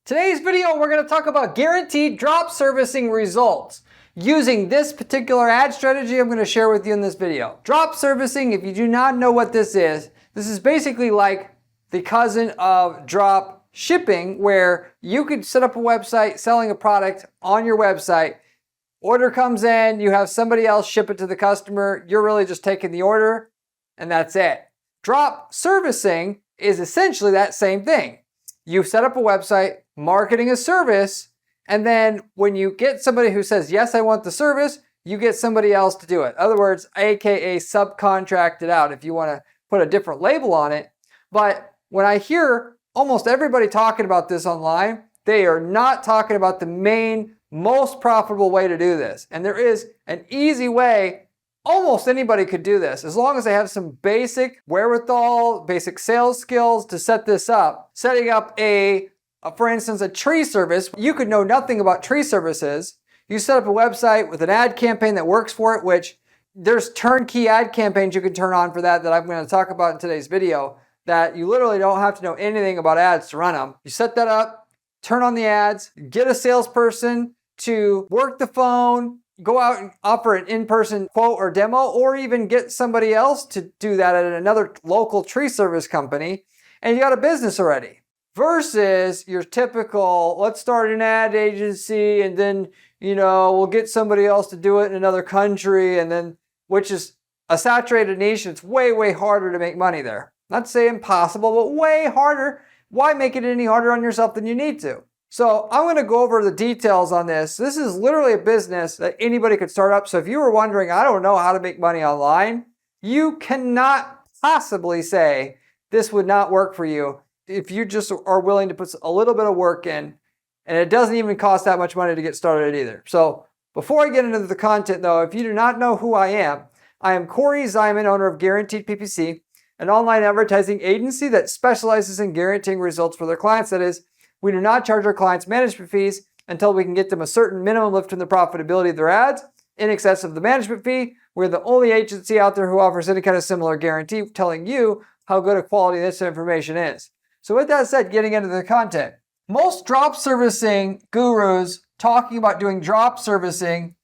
Today's video, we're going to talk about guaranteed drop servicing results using this particular ad strategy I'm going to share with you in this video. Drop servicing, if you do not know what this is basically like the cousin of drop shipping, where you could set up a website selling a product on your website. Order comes in, you have somebody else ship it to the customer. You're really just taking the order and that's it. Drop servicing is essentially that same thing. You set up a website, marketing a service, and then when you get somebody who says, yes, I want the service, you get somebody else to do it. In other words, AKA subcontract it out if you want to put a different label on it. But when I hear almost everybody talking about this online, they are not talking about the main, most profitable way to do this. And there is an easy way. Almost anybody could do this as long as they have some basic wherewithal, basic sales skills to set this up. Setting up for instance, a tree service. You could know nothing about tree services. You set up a website with an ad campaign that works for it, which there's turnkey ad campaigns you can turn on for that I'm going to talk about in today's video, that you literally don't have to know anything about ads to run them. You set that up, turn on the ads, get a salesperson to work the phone, go out and offer an in-person quote or demo, or even get somebody else to do that at another local tree service company, and you got a business already. Versus your typical, let's start an ad agency and then, we'll get somebody else to do it in another country, and then, which is a saturated niche. It's way, way harder to make money there. Not to say impossible, but way harder. Why make it any harder on yourself than you need to? So I'm going to go over the details on this. This is literally a business that anybody could start up. So if you were wondering, I don't know how to make money online, you cannot possibly say this would not work for you if you just are willing to put a little bit of work in, and it doesn't even cost that much money to get started either. So before I get into the content though, if you do not know who I am Corey Zyman, owner of Guaranteed PPC, an online advertising agency that specializes in guaranteeing results for their clients. That is, we do not charge our clients management fees until we can get them a certain minimum lift in the profitability of their ads in excess of the management fee. We're the only agency out there who offers any kind of similar guarantee, telling you how good a quality this information is. So with that said, getting into the content. Most drop servicing gurus talking about doing drop servicing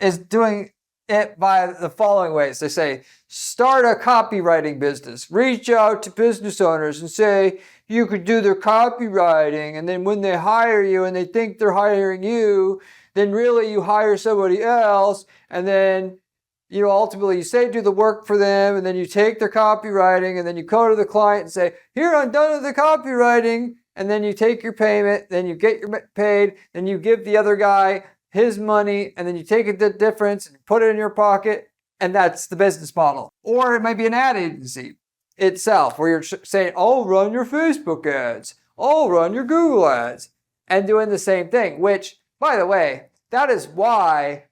is doing it by the following ways. They say, start a copywriting business. Reach out to business owners and say you could do their copywriting, and then when they hire you and they think they're hiring you, then really you hire somebody else, and then ultimately you say do the work for them, and then you take their copywriting, and then you go to the client and say, here, I'm done with the copywriting, and then you take your payment, then you get your paid, then you give the other guy his money, and then you take the difference and put it in your pocket, and that's the business model. Or it might be an ad agency itself, where you're saying, oh, run your Facebook ads, oh, run your Google ads, and doing the same thing, which, by the way, that is why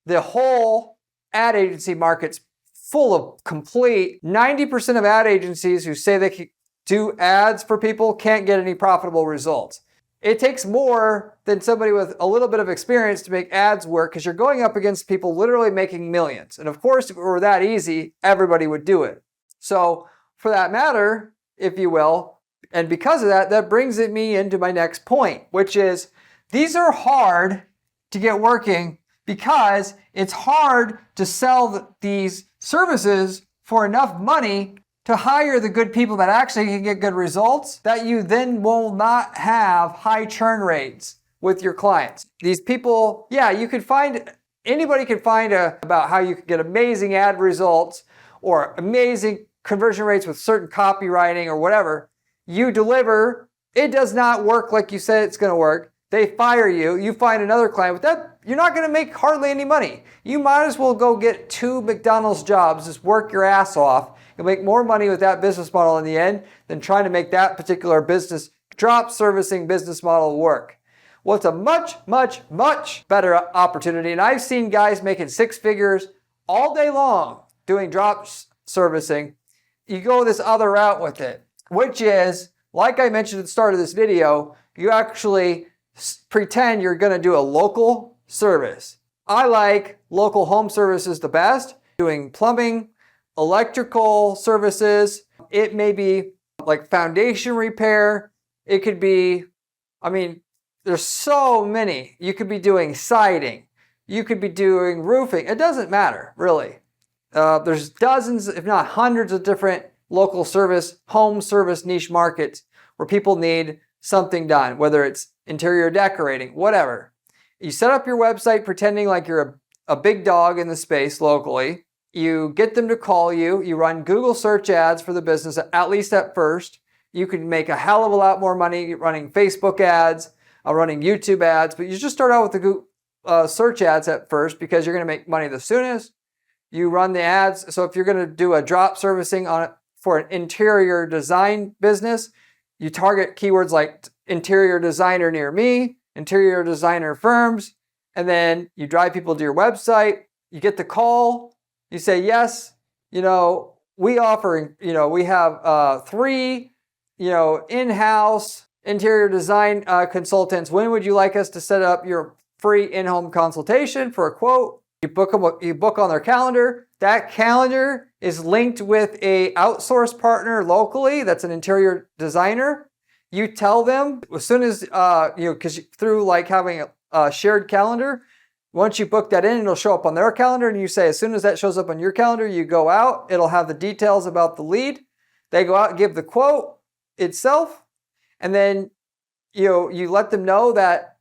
the whole ad agency market's full of complete 90% of ad agencies who say they can do ads for people can't get any profitable results. It takes more than somebody with a little bit of experience to make ads work, because you're going up against people literally making millions. And of course, if it were that easy, everybody would do it. So for that matter, if you will, and because of that, that brings me into my next point, which is these are hard to get working because it's hard to sell these services for enough money to hire the good people that actually can get good results, that you then will not have high churn rates with your clients. These people, anybody can find about how you can get amazing ad results or amazing conversion rates with certain copywriting or whatever. You deliver, it does not work like you said it's gonna work. They fire you, you find another client. With that, you're not gonna make hardly any money. You might as well go get 2 McDonald's jobs, just work your ass off. You'll make more money with that business model in the end than trying to make that particular business drop servicing business model work. Well, it's a much, much, much better opportunity. And I've seen guys making 6 figures all day long doing drop servicing. You go this other route with it, which is, like I mentioned at the start of this video, you actually pretend you're going to do a local service. I like local home services the best, doing plumbing, electrical services. It may be like foundation repair. It could be I mean, there's so many. You could be doing siding. You could be doing roofing. It doesn't matter, really. There's dozens, if not hundreds of different local service, home service niche markets where people need something done, whether it's interior decorating, whatever. You set up your website pretending like you're a big dog in the space locally. You get them to call you. You run Google search ads for the business, at least at first. You can make a hell of a lot more money running Facebook ads, running YouTube ads, but you just start out with the Google search ads at first because you're going to make money the soonest. You run the ads. So if you're going to do a drop servicing for an interior design business, you target keywords like interior designer near me, interior designer firms, and then you drive people to your website. You get the call. You say, yes, we offer, we have 3, in-house interior design consultants. When would you like us to set up your free in-home consultation for a quote? You book on their calendar. That calendar is linked with a outsource partner locally that's an interior designer. You tell them as soon as, because through like having a shared calendar, once you book that in, it'll show up on their calendar, and you say, as soon as that shows up on your calendar, you go out. It'll have the details about the lead. They go out and give the quote itself, and then you let them know that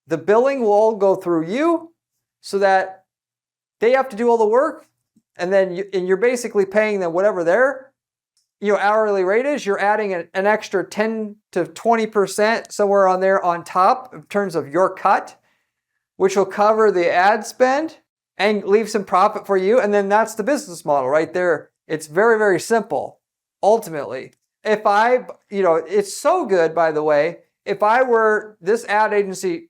the billing will all go through you, so that they have to do all the work, and then you're basically paying them whatever their hourly rate is. You're adding an extra 10 to 20% somewhere on there on top in terms of your cut, which will cover the ad spend and leave some profit for you. And then that's the business model right there. It's very, very simple. Ultimately, it's so good, by the way, if I were this ad agency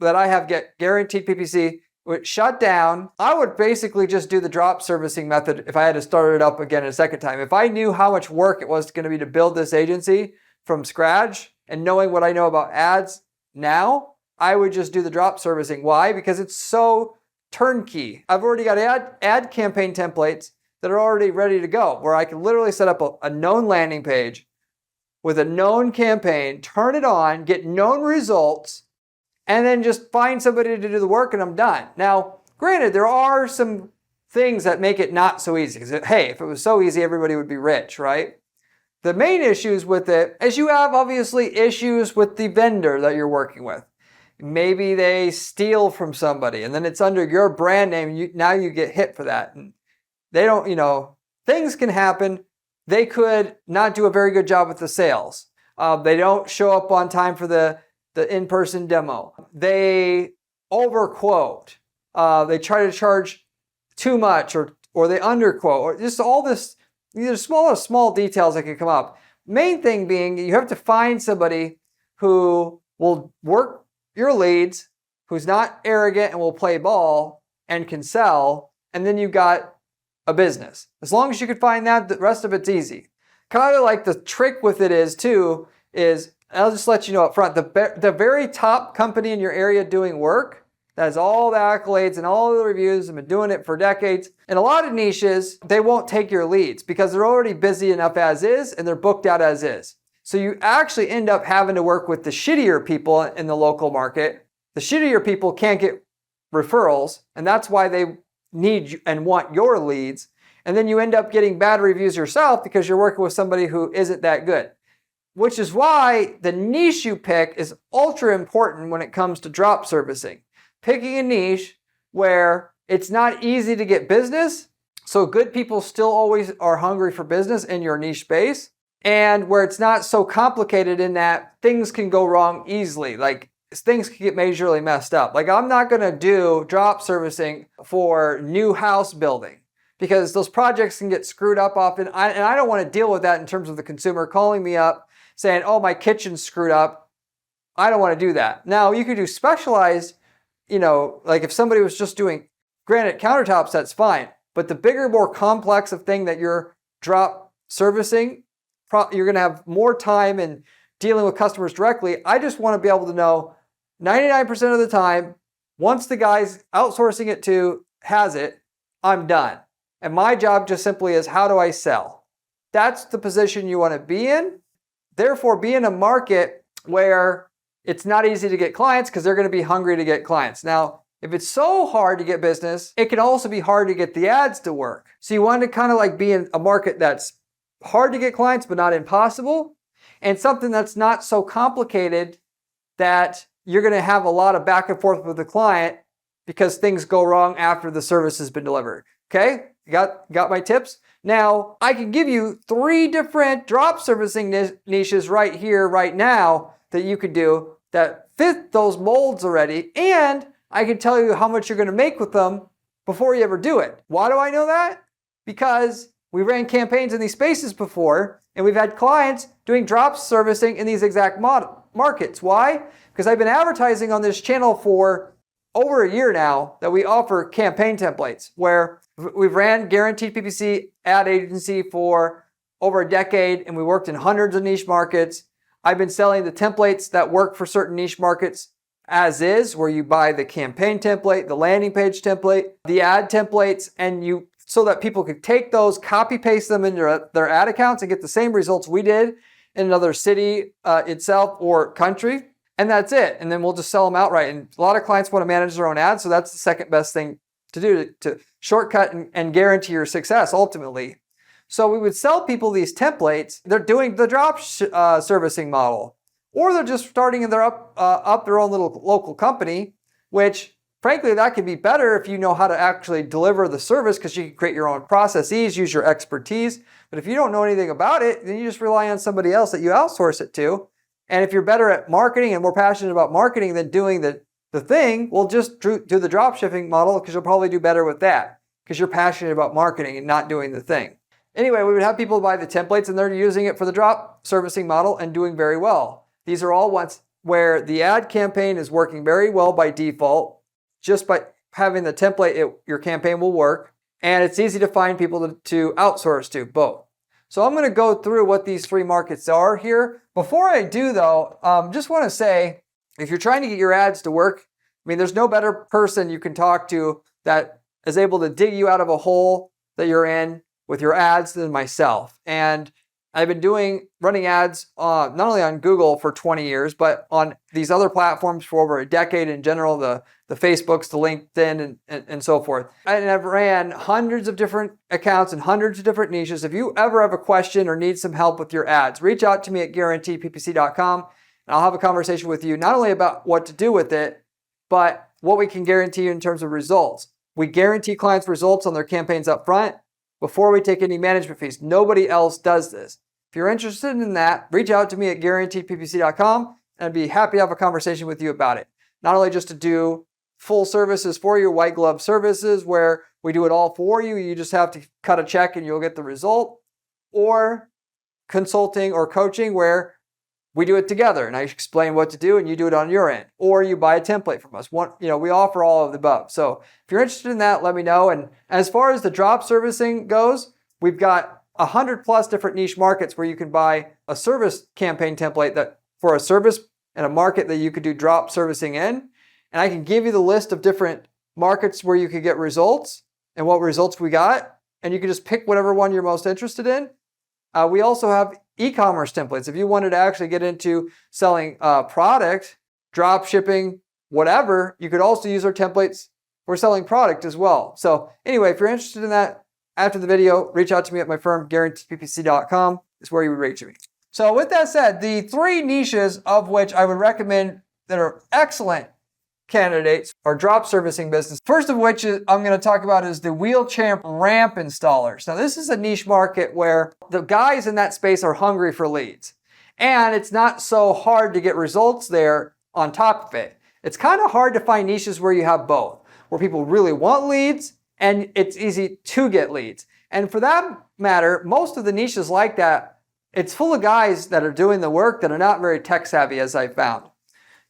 that I have get guaranteed PPC would shut down, I would basically just do the drop servicing method if I had to start it up again a second time. If I knew how much work it was going to be to build this agency from scratch and knowing what I know about ads now, I would just do the drop servicing. Why? Because it's so turnkey. I've already got ad campaign templates that are already ready to go, where I can literally set up a known landing page with a known campaign, turn it on, get known results, and then just find somebody to do the work and I'm done. Now, granted, there are some things that make it not so easy. Because, hey, if it was so easy, everybody would be rich, right? The main issues with it is you have obviously issues with the vendor that you're working with. Maybe they steal from somebody and then it's under your brand name. Now you get hit for that. And they don't, things can happen. They could not do a very good job with the sales. They don't show up on time for the in-person demo. They overquote. They try to charge too much or they underquote. Or just all this, there's small details that can come up. Main thing being you have to find somebody who will work your leads, who's not arrogant and will play ball and can sell, and then you got a business. As long as you can find that, the rest of it's easy. Kind of like the trick with it is I'll just let you know up front, the very top company in your area doing work, that has all the accolades and all the reviews and been doing it for decades. In a lot of niches, they won't take your leads because they're already busy enough as is and they're booked out as is. So you actually end up having to work with the shittier people in the local market. The shittier people can't get referrals, and that's why they need and want your leads. And then you end up getting bad reviews yourself because you're working with somebody who isn't that good. Which is why the niche you pick is ultra important when it comes to drop servicing. Picking a niche where it's not easy to get business, so good people still always are hungry for business in your niche space, and where it's not so complicated in that things can go wrong easily. Like things can get majorly messed up. Like I'm not gonna do drop servicing for new house building because those projects can get screwed up often. And I don't wanna deal with that in terms of the consumer calling me up saying, oh, my kitchen's screwed up. I don't want to do that. Now, you could do specialized, like if somebody was just doing granite countertops, that's fine. But the bigger, more complex of thing that you're drop servicing, you're going to have more time in dealing with customers directly. I just want to be able to know 99% of the time, once the guy's outsourcing it to has it, I'm done. And my job just simply is, how do I sell? That's the position you want to be in. Therefore, be in a market where it's not easy to get clients because they're going to be hungry to get clients. Now, if it's so hard to get business, it can also be hard to get the ads to work. So you want to kind of like be in a market that's hard to get clients, but not impossible, and something that's not so complicated that you're going to have a lot of back and forth with the client because things go wrong after the service has been delivered. Okay? Got my tips? Now, I can give you 3 different drop servicing niches right here, right now, that you could do that fit those molds already, and I can tell you how much you're going to make with them before you ever do it. Why do I know that? Because we ran campaigns in these spaces before, and we've had clients doing drop servicing in these exact markets. Why? Because I've been advertising on this channel for over a year now that we offer campaign templates, where we've ran guaranteed PPC ad agency for over a decade, and we worked in hundreds of niche markets. I've been selling the templates that work for certain niche markets as is, where you buy the campaign template, the landing page template, the ad templates, and so that people could take those, copy paste them into their ad accounts and get the same results we did in another city itself or country. And that's it. And then we'll just sell them outright. And a lot of clients want to manage their own ads, so that's the second best thing to do to shortcut and guarantee your success ultimately. So we would sell people these templates. They're doing the drop servicing model, or they're just starting and they're up their own little local company, which frankly, that could be better if you know how to actually deliver the service, because you can create your own processes, use your expertise. But if you don't know anything about it, then you just rely on somebody else that you outsource it to. And if you're better at marketing and more passionate about marketing than doing the thing, well, just do the drop shipping model, because you'll probably do better with that because you're passionate about marketing and not doing the thing. Anyway, we would have people buy the templates and they're using it for the drop servicing model and doing very well. These are all ones where the ad campaign is working very well by default. Just by having the template, your campaign will work. And it's easy to find people to outsource to, both. So I'm going to go through what these 3 markets are here. Before I do though, just want to say, if you're trying to get your ads to work, I mean, there's no better person you can talk to that is able to dig you out of a hole that you're in with your ads than myself. And I've been running ads not only on Google for 20 years, but on these other platforms for over a decade in general, the Facebooks, the LinkedIn, and so forth. And I've ran hundreds of different accounts and hundreds of different niches. If you ever have a question or need some help with your ads, reach out to me at guaranteedppc.com, and I'll have a conversation with you not only about what to do with it, but what we can guarantee you in terms of results. We guarantee clients results on their campaigns up front before we take any management fees. Nobody else does this. If you're interested in that, reach out to me at guaranteedppc.com, and I'd be happy to have a conversation with you about it. Not only just to do full services for you, white glove services where we do it all for you, you just have to cut a check and you'll get the result, or consulting or coaching where we do it together and I explain what to do and you do it on your end, or you buy a template from us. We offer all of the above. So if you're interested in that, let me know. And as far as the drop servicing goes, we've got 100+ different niche markets where you can buy a service campaign template that for a service and a market that you could do drop servicing in. And I can give you the list of different markets where you could get results and what results we got. And you can just pick whatever one you're most interested in. We also have e-commerce templates. If you wanted to actually get into selling product, drop shipping, whatever, you could also use our templates for selling product as well. So anyway, if you're interested in that, after the video, reach out to me at my firm, guaranteedppc.com is where you would reach me. So with that said, the 3 niches of which I would recommend that are excellent candidates are drop servicing business. First of which I'm going to talk about is the wheelchair ramp installers. Now this is a niche market where the guys in that space are hungry for leads. And it's not so hard to get results there on top of it. It's kind of hard to find niches where you have both, where people really want leads and it's easy to get leads. And for that matter, most of the niches like that, it's full of guys that are doing the work that are not very tech savvy, as I found.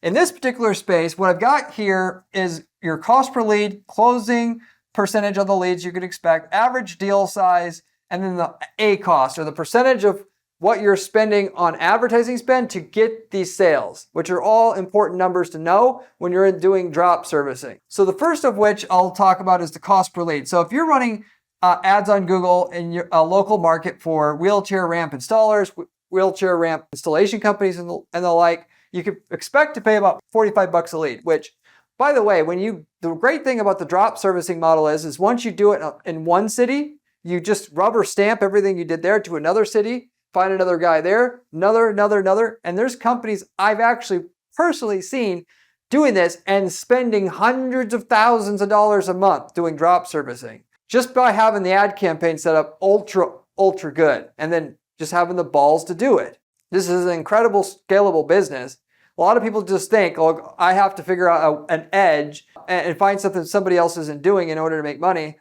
In this particular space, what I've got here is your cost per lead, closing percentage of the leads you could expect, average deal size, and then the A cost, or the percentage of what you're spending on advertising spend to get these sales, which are all important numbers to know when you're doing drop servicing. So the first of which I'll talk about is the cost per lead. So if you're running ads on Google in your local market for wheelchair ramp installers, wheelchair ramp installation companies and the like, you could expect to pay about 45 bucks a lead, which, by the way, the great thing about the drop servicing model is once you do it in one city, you just rubber stamp everything you did there to another city, find another guy there, another. And there's companies I've actually personally seen doing this and spending hundreds of thousands of dollars a month doing drop servicing just by having the ad campaign set up ultra good and then just having the balls to do it. This is an incredible scalable business. A lot of people just think, oh, I have to figure out an edge and find something somebody else isn't doing in order to make money.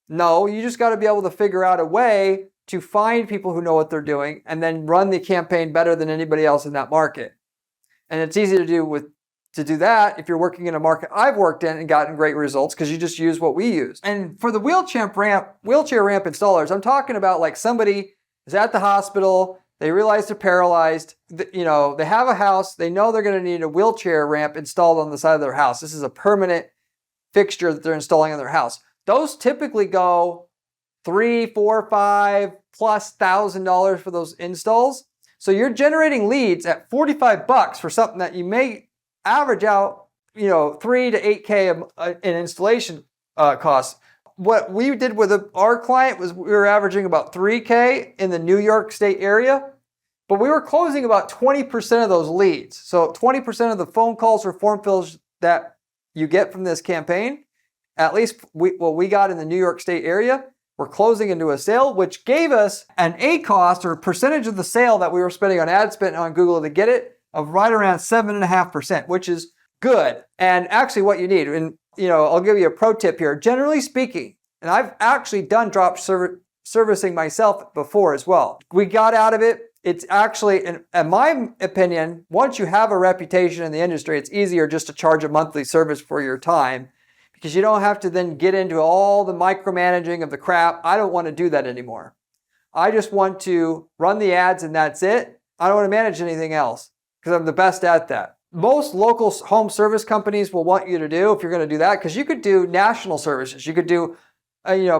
No, you just got to be able to figure out a way to find people who know what they're doing and then run the campaign better than anybody else in that market. And it's easy to do that if you're working in a market I've worked in and gotten great results because you just use what we use. And for the wheelchair ramp installers, I'm talking about like somebody is at the hospital, they realize they're paralyzed, they have a house, they know they're going to need a wheelchair ramp installed on the side of their house. This is a permanent fixture that they're installing in their house. Those typically go $3,000, $4,000, $5,000+ $1,000 for those installs. So you're generating leads at 45 bucks for something that you may average out, $3,000 to $8,000 in installation costs. What we did with our client was we were averaging about $3,000 in the New York State area, but we were closing about 20% of those leads. So 20% of the phone calls or form fills that you get from this campaign, at least what we got in the New York State area, we're closing into a sale, which gave us an A cost or a percentage of the sale that we were spending on ad spend on Google to get it of right around 7.5%, which is good. And actually what you need, and I'll give you a pro tip here. Generally speaking, and I've actually done drop servicing myself before as well. We got out of it. It's actually, in my opinion, once you have a reputation in the industry, it's easier just to charge a monthly service for your time because you don't have to then get into all the micromanaging of the crap. I don't want to do that anymore. I just want to run the ads and that's it. I don't want to manage anything else because I'm the best at that. Most local home service companies will want you to do, if you're going to do that, because you could do national services. You could do,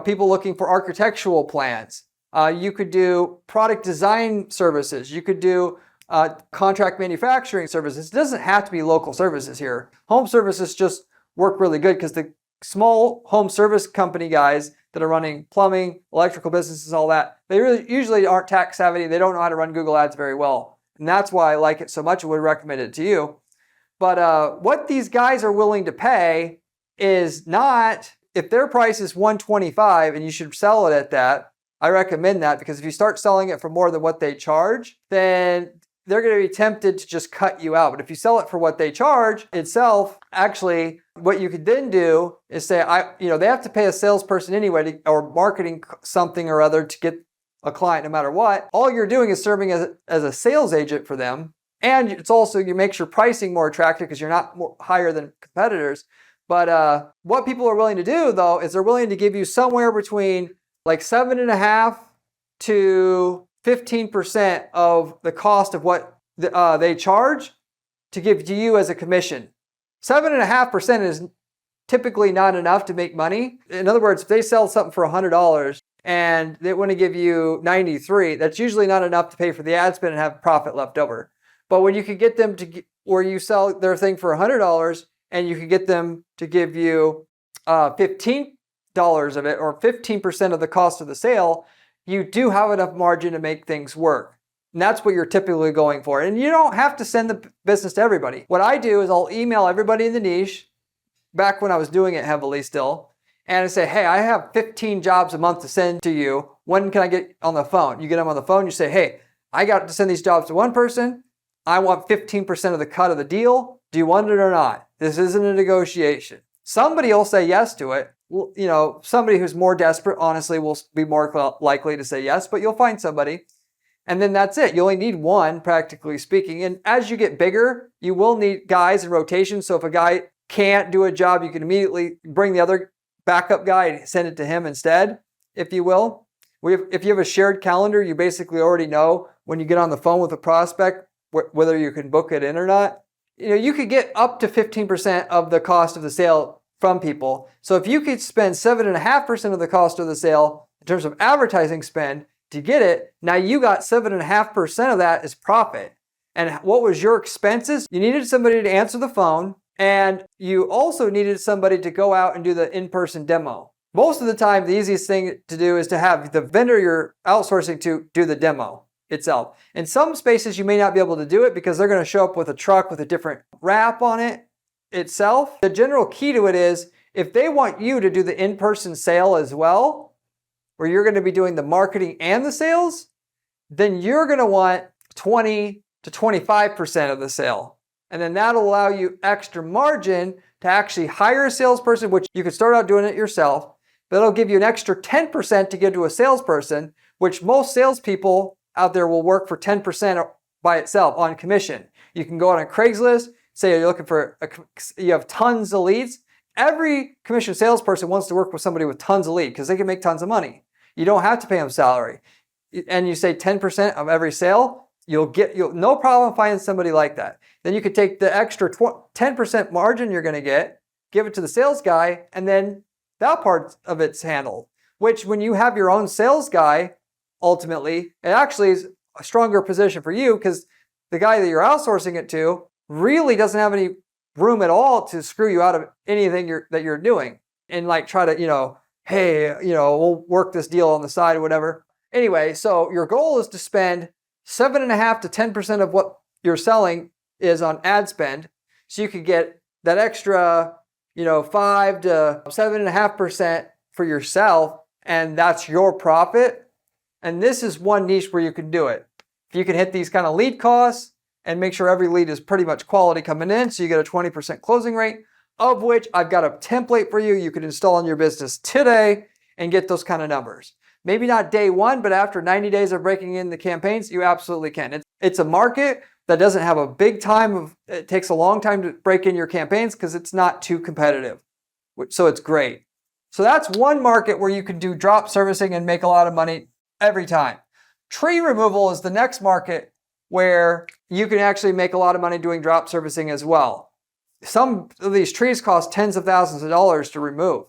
people looking for architectural plans. You could do product design services. You could do contract manufacturing services. It doesn't have to be local services here. Home services just work really good because the small home service company guys that are running plumbing, electrical businesses, all that, they really usually aren't tax savvy. They don't know how to run Google Ads very well. And that's why I like it so much. I would recommend it to you. But what these guys are willing to pay is not, if their price is $125 and you should sell it at that, I recommend that because if you start selling it for more than what they charge, then they're going to be tempted to just cut you out. But if you sell it for what they charge itself, actually, what you could then do is say, they have to pay a salesperson anyway or marketing something or other to get a client no matter what. All you're doing is serving as a sales agent for them. And it's also, you make your pricing more attractive because you're not higher than competitors. But what people are willing to do, though, is they're willing to give you somewhere between like 7.5% to 15% of the cost of what they charge to give to you as a commission. 7.5% is typically not enough to make money. In other words, if they sell something for $100 and they want to give you 93, that's usually not enough to pay for the ad spend and have profit left over. But when you could get them to, where you sell their thing for $100 and you could get them to give you $15 of it or 15% of the cost of the sale, you do have enough margin to make things work. And that's what you're typically going for. And you don't have to send the business to everybody. What I do is I'll email everybody in the niche, back when I was doing it heavily still, and I say, hey, I have 15 jobs a month to send to you. When can I get on the phone? You get them on the phone, you say, hey, I got to send these jobs to one person. I want 15% of the cut of the deal. Do you want it or not? This isn't a negotiation. Somebody will say yes to it. Somebody who's more desperate, honestly, will be more likely to say yes, but you'll find somebody. And then that's it. You only need one, practically speaking. And as you get bigger, you will need guys in rotation. So if a guy can't do a job, you can immediately bring the other backup guy and send it to him instead, if you will. If you have a shared calendar, you basically already know when you get on the phone with a prospect whether you can book it in or not. You could get up to 15% of the cost of the sale from people. So if you could spend 7.5% of the cost of the sale in terms of advertising spend to get it, now you got 7.5% of that as profit. And what was your expenses? You needed somebody to answer the phone, and you also needed somebody to go out and do the in-person demo. Most of the time, the easiest thing to do is to have the vendor you're outsourcing to do the demo itself. In some spaces, you may not be able to do it because they're going to show up with a truck with a different wrap on it itself. The general key to it is if they want you to do the in-person sale as well, where you're going to be doing the marketing and the sales, then you're going to want 20 to 25% of the sale. And then that'll allow you extra margin to actually hire a salesperson, which you could start out doing it yourself, but it'll give you an extra 10% to give to a salesperson, which most salespeople out there will work for 10% by itself on commission. You can go on Craigslist, say you're looking for, you have tons of leads. Every commission salesperson wants to work with somebody with tons of leads because they can make tons of money. You don't have to pay them salary. And you say 10% of every sale, you'll no problem finding somebody like that. Then you could take the extra 10% margin you're going to get, give it to the sales guy, and then that part of it's handled. Which when you have your own sales guy, ultimately, it actually is a stronger position for you because the guy that you're outsourcing it to really doesn't have any room at all to screw you out of anything that you're doing and like try to, hey, we'll work this deal on the side or whatever. Anyway, so your goal is to spend 7.5% to 10% of what you're selling is on ad spend. So you could get that extra, 5 to 7.5% for yourself, and that's your profit. And this is one niche where you can do it. If you can hit these kind of lead costs and make sure every lead is pretty much quality coming in, so you get a 20% closing rate, of which I've got a template for you you could install in your business today and get those kind of numbers. Maybe not day one, but after 90 days of breaking in the campaigns, you absolutely can. It's a market that doesn't have a big time it takes a long time to break in your campaigns because it's not too competitive. So it's great. So that's one market where you can do drop servicing and make a lot of money every time. Tree removal is the next market where you can actually make a lot of money doing drop servicing as well. Some of these trees cost tens of thousands of dollars to remove.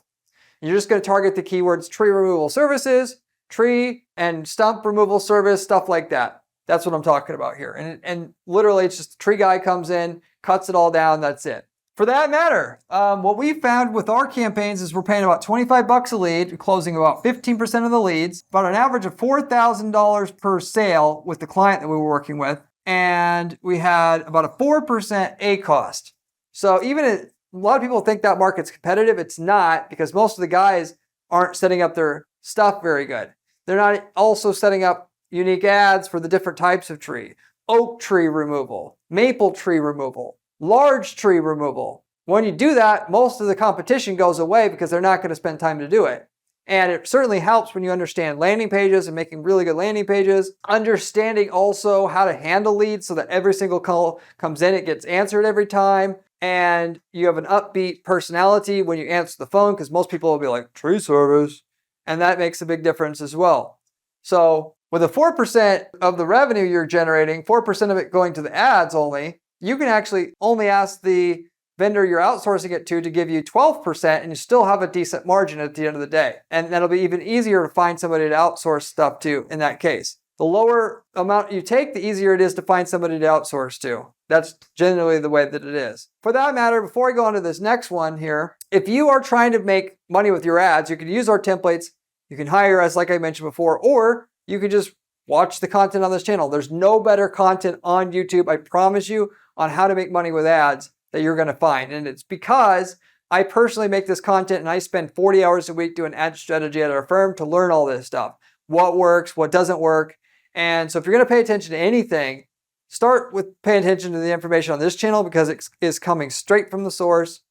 You're just going to target the keywords tree removal services, tree and stump removal service, stuff like that. That's what I'm talking about here. And literally it's just the tree guy comes in, cuts it all down, that's it. For that matter, what we found with our campaigns is we're paying about $25 a lead, closing about 15% of the leads, about an average of $4,000 per sale with the client that we were working with. And we had about a 4% A cost. So even a lot of people think that market's competitive. It's not, because most of the guys aren't setting up their stuff very good. They're not also setting up unique ads for the different types of tree. Oak tree removal, maple tree removal, large tree removal. When you do that, most of the competition goes away because they're not going to spend time to do it. And it certainly helps when you understand landing pages and making really good landing pages, understanding also how to handle leads so that every single call comes in, it gets answered every time. And you have an upbeat personality when you answer the phone because most people will be like, tree service. And that makes a big difference as well. So with a 4% of the revenue you're generating, 4% of it going to the ads only, you can actually only ask the vendor you're outsourcing it to give you 12% and you still have a decent margin at the end of the day. And that'll be even easier to find somebody to outsource stuff to in that case. The lower amount you take, the easier it is to find somebody to outsource to. That's generally the way that it is. For that matter, before I go on to this next one here, if you are trying to make money with your ads, you can use our templates. You can hire us, like I mentioned before, or you can just watch the content on this channel. There's no better content on YouTube, I promise you, on how to make money with ads that you're going to find. And it's because I personally make this content and I spend 40 hours a week doing ad strategy at our firm to learn all this stuff. What works, what doesn't work. And so if you're going to pay attention to anything, start with paying attention to the information on this channel because it is coming straight from the source,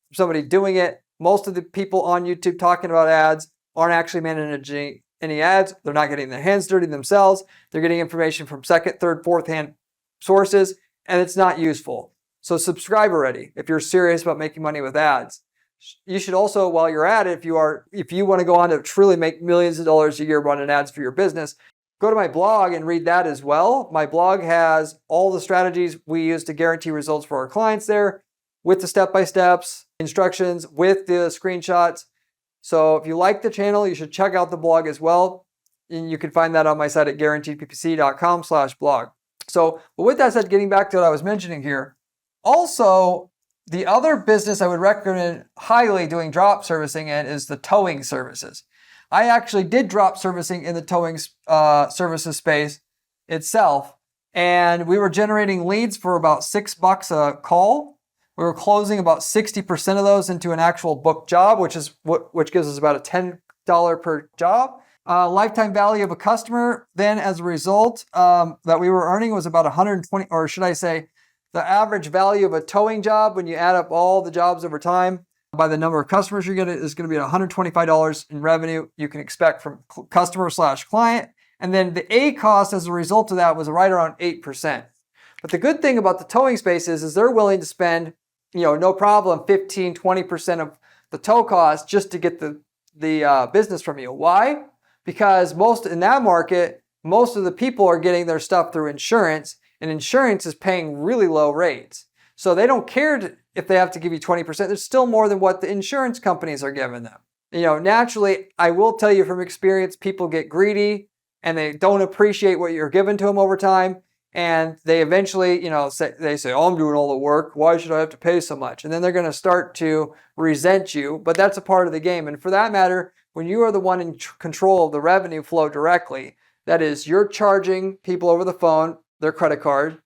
from somebody doing it. Most of the people on YouTube talking about ads aren't actually managing any ads. They're not getting their hands dirty themselves. They're getting information from second, third, fourth hand sources, and it's not useful. So subscribe already if you're serious about making money with ads. You should also, while you're at it, if you want to go on to truly make millions of dollars a year running ads for your business, go to my blog and read that as well. My blog has all the strategies we use to guarantee results for our clients there, with the step-by-steps, instructions, with the screenshots. So if you like the channel, you should check out the blog as well. And you can find that on my site at guaranteedppc.com/blog. So with that said, getting back to what I was mentioning here, also the other business I would recommend highly doing drop servicing in is the towing services. I actually did drop servicing in the towing services space itself, and we were generating leads for about $6 a call. We were closing about 60% of those into an actual booked job, which gives us about a $10 per job. Lifetime value of a customer then as a result that we were earning was about 120, or should I say the average value of a towing job when you add up all the jobs over time by the number of customers you're getting is going to be $125 in revenue you can expect from customer/client. And then the A cost as a result of that was right around 8%. But the good thing about the towing space is they're willing to spend, no problem, 15, 20% of the tow cost just to get the business from you. Why? Because in that market, most of the people are getting their stuff through insurance, and insurance is paying really low rates. So they don't care if they have to give you 20%. There's still more than what the insurance companies are giving them. Naturally, I will tell you from experience, people get greedy and they don't appreciate what you're giving to them over time. And they eventually, say, oh, I'm doing all the work. Why should I have to pay so much? And then they're going to start to resent you, but that's a part of the game. And for that matter, when you are the one in control of the revenue flow directly, that is, you're charging people over the phone their credit card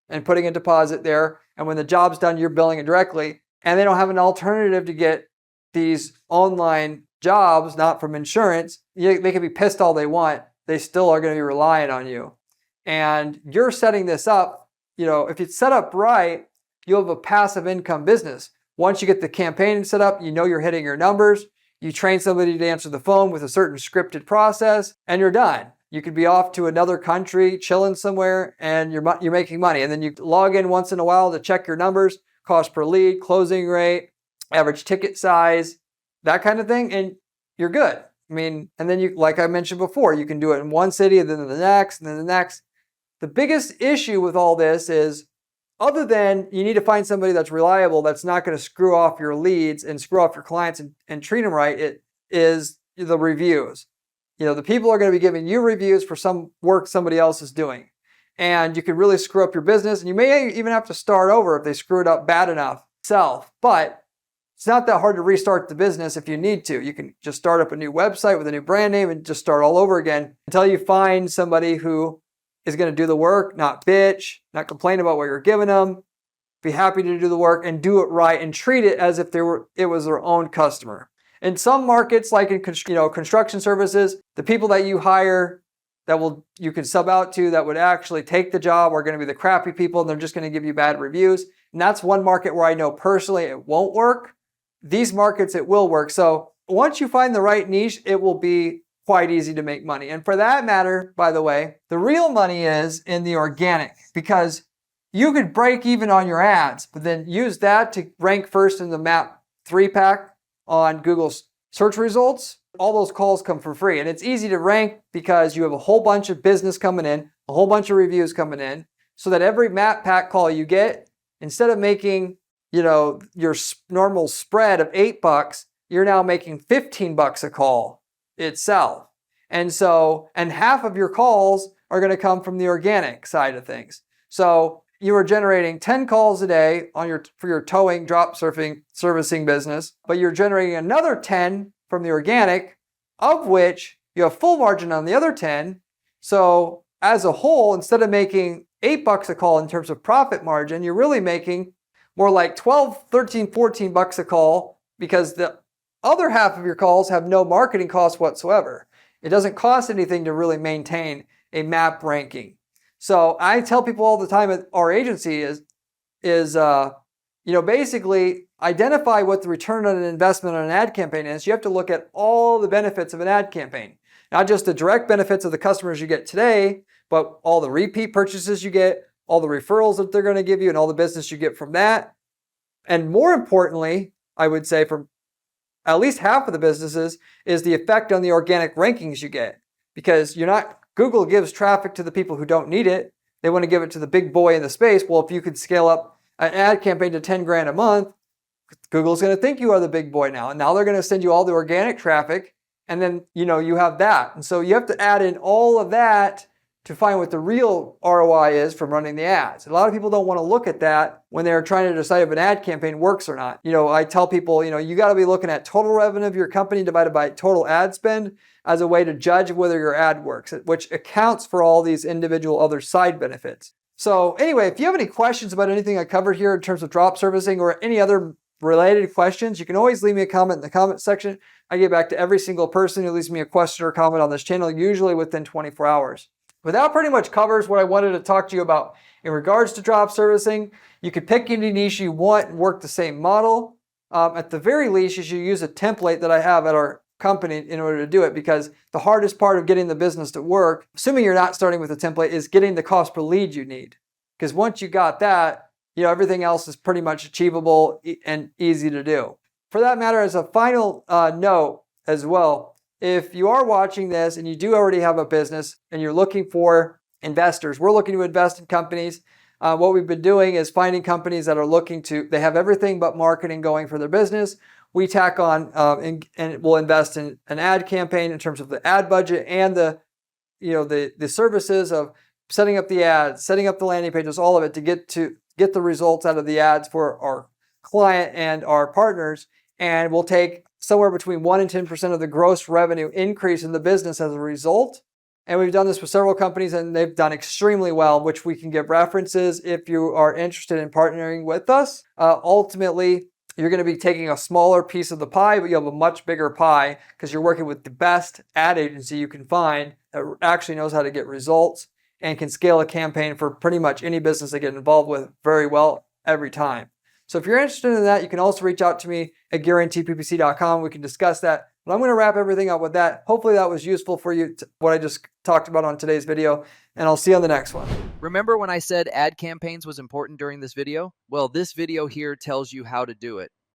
and putting a deposit there. And when the job's done, you're billing it directly. And they don't have an alternative to get these online jobs, not from insurance. They can be pissed all they want. They still are going to be relying on you. And you're setting this up, if it's set up right, you'll have a passive income business. Once you get the campaign set up, you're hitting your numbers. You train somebody to answer the phone with a certain scripted process, and you're done. You could be off to another country, chilling somewhere, and you're making money. And then you log in once in a while to check your numbers, cost per lead, closing rate, average ticket size, that kind of thing, and you're good. And then you, like I mentioned before, you can do it in one city, and then the next, and then the next. The biggest issue with all this is, other than you need to find somebody that's reliable, that's not going to screw off your leads and screw off your clients and treat them right, it is the reviews. The people are going to be giving you reviews for some work somebody else is doing. And you can really screw up your business. And you may even have to start over if they screw it up bad enough yourself. But it's not that hard to restart the business if you need to. You can just start up a new website with a new brand name and just start all over again until you find somebody who is going to do the work, not bitch, not complain about what you're giving them, be happy to do the work and do it right and treat it as if it was their own customer. In some markets, like in construction services, the people that you hire you can sub out to that would actually take the job are going to be the crappy people, and they're just going to give you bad reviews. And that's one market where I know personally it won't work. These markets, it will work. So once you find the right niche, it will be quite easy to make money. And for that matter, by the way, the real money is in the organic, because you could break even on your ads, but then use that to rank first in the map 3-pack on Google's search results. All those calls come for free. And it's easy to rank because you have a whole bunch of business coming in, a whole bunch of reviews coming in, so that every map pack call you get, instead of making, your normal spread of $8, you're now making $15 a call itself. And half of your calls are going to come from the organic side of things. So you are generating 10 calls a day for your towing, drop servicing business, but you're generating another 10 from the organic, of which you have full margin on the other 10. So as a whole, instead of making $8 a call in terms of profit margin, you're really making more like 12, 13, $14 a call, because the other half of your calls have no marketing costs whatsoever. It doesn't cost anything to really maintain a map ranking. So I tell people all the time at our agency is basically identify what the return on an investment on an ad campaign is. You have to look at all the benefits of an ad campaign, not just the direct benefits of the customers you get today, but all the repeat purchases you get, all the referrals that they're going to give you, and all the business you get from that. And more importantly, I would say from at least half of the businesses is the effect on the organic rankings you get, because Google gives traffic to the people who don't need it. They want to give it to the big boy in the space. Well, if you could scale up an ad campaign to 10 grand a month, Google's going to think you are the big boy now. And now they're going to send you all the organic traffic. And then, you have that. And so you have to add in all of that to find what the real ROI is from running the ads. A lot of people don't want to look at that when they're trying to decide if an ad campaign works or not. I tell people, you got to be looking at total revenue of your company divided by total ad spend as a way to judge whether your ad works, which accounts for all these individual other side benefits. So anyway, if you have any questions about anything I covered here in terms of drop servicing or any other related questions, you can always leave me a comment in the comment section. I get back to every single person who leaves me a question or comment on this channel, usually within 24 hours. But that pretty much covers what I wanted to talk to you about in regards to drop servicing. You could pick any niche you want and work the same model. At the very least, you should use a template that I have at our company in order to do it, because the hardest part of getting the business to work, assuming you're not starting with a template, is getting the cost per lead you need. Because once you got that, everything else is pretty much achievable and easy to do. For that matter, as a final note as well, if you are watching this and you do already have a business and you're looking for investors, we're looking to invest in companies. What we've been doing is finding companies that are they have everything but marketing going for their business. We tack on and we'll invest in an ad campaign in terms of the ad budget and the services of setting up the ads, setting up the landing pages, all of it to get the results out of the ads for our client and our partners. And we'll take somewhere between 1 and 10% of the gross revenue increase in the business as a result. And we've done this with several companies and they've done extremely well, which we can give references if you are interested in partnering with us. Ultimately, you're going to be taking a smaller piece of the pie, but you have a much bigger pie because you're working with the best ad agency you can find that actually knows how to get results and can scale a campaign for pretty much any business they get involved with very well every time. So if you're interested in that, you can also reach out to me at guaranteedppc.com. We can discuss that. But I'm going to wrap everything up with that. Hopefully that was useful for you, what I just talked about on today's video, and I'll see you on the next one. Remember when I said ad campaigns was important during this video? Well, this video here tells you how to do it.